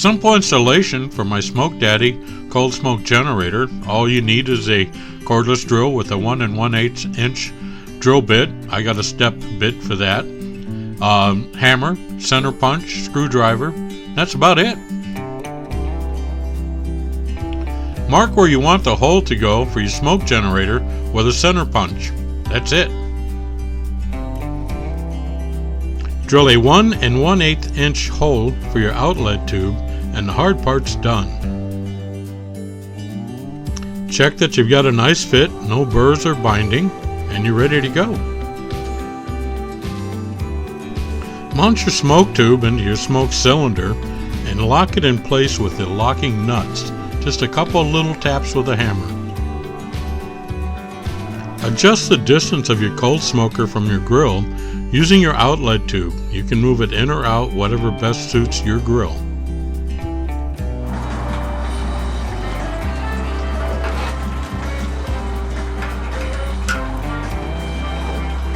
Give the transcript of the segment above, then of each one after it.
Simple installation for my Smoke Daddy cold smoke generator. All you need is a cordless drill with a 1 1/8 inch drill bit. I got a step bit for that. Hammer, center punch, screwdriver. That's about it. Mark where you want the hole to go for your smoke generator with a center punch. That's it. Drill a 1 1/8 inch hole for your outlet tube and the hard part's done. Check that you've got a nice fit, no burrs or binding, and you're ready to go. Mount your smoke tube into your smoke cylinder and lock it in place with the locking nuts. Just a couple little taps with a hammer. Adjust the distance of your cold smoker from your grill using your outlet tube. You can move it in or out, whatever best suits your grill.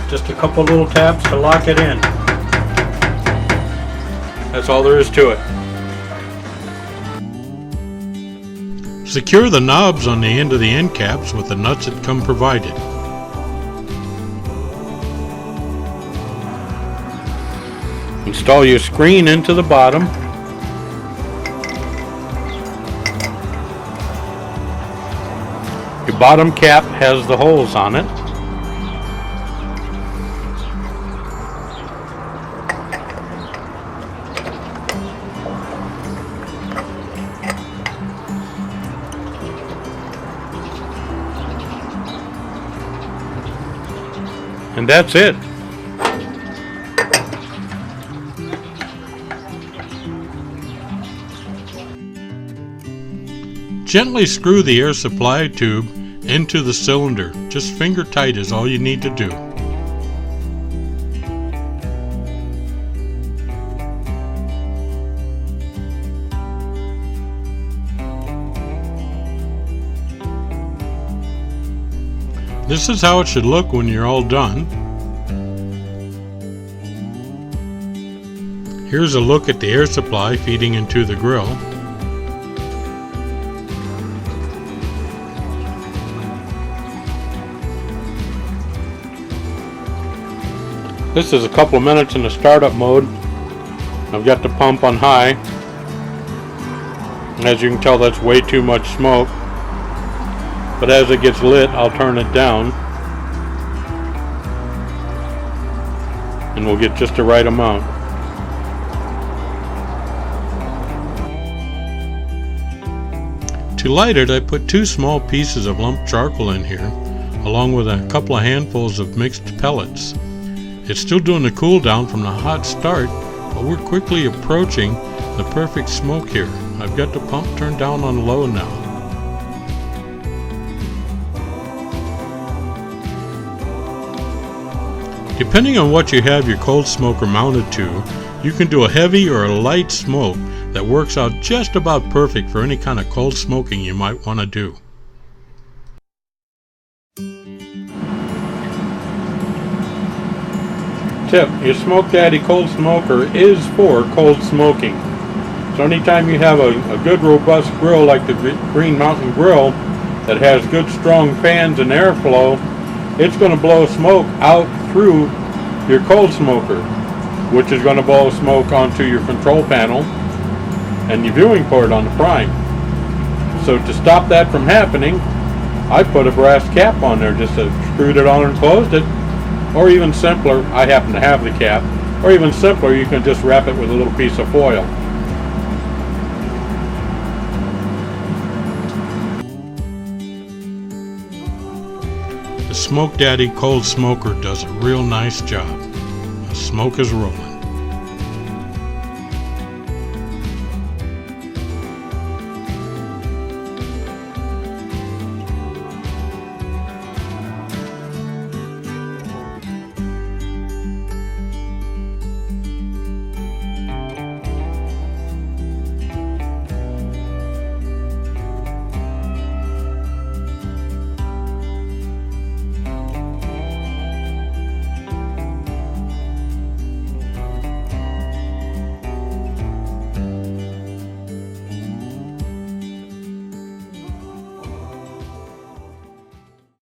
Just a couple little taps to lock it in. That's all there is to it. Secure the knobs on the end of the end caps with the nuts that come provided. Install your screen into the bottom. Your bottom cap has the holes on it. And that's it. Gently screw the air supply tube into the cylinder. Just finger tight is all you need to do. This is how it should look when you're all done. Here's a look at the air supply feeding into the grill. This is a couple of minutes in the startup mode. I've got the pump on high. As you can tell, that's way too much smoke. But as it gets lit, I'll turn it down. And we'll get just the right amount. To light it, I put 2 small pieces of lumped charcoal in here, along with a couple of handfuls of mixed pellets. It's still doing the cool down from the hot start, but we're quickly approaching the perfect smoke here. I've got the pump turned down on low now. Depending on what you have your cold smoker mounted to, you can do a heavy or a light smoke that works out just about perfect for any kind of cold smoking you might want to do. Tip: your Smoke Daddy cold smoker is for cold smoking. So anytime you have a good robust grill like the Green Mountain Grill that has good strong fans and airflow, it's going to blow smoke out through your cold smoker, which is going to blow smoke onto your control panel and your viewing port on the prime. So to stop that from happening, I put a brass cap on there, just screwed it on and closed it. Or even simpler, I happen to have the cap, or even simpler, you can just wrap it with a little piece of foil. The Smoke Daddy cold smoker does a real nice job. The smoke is rolling.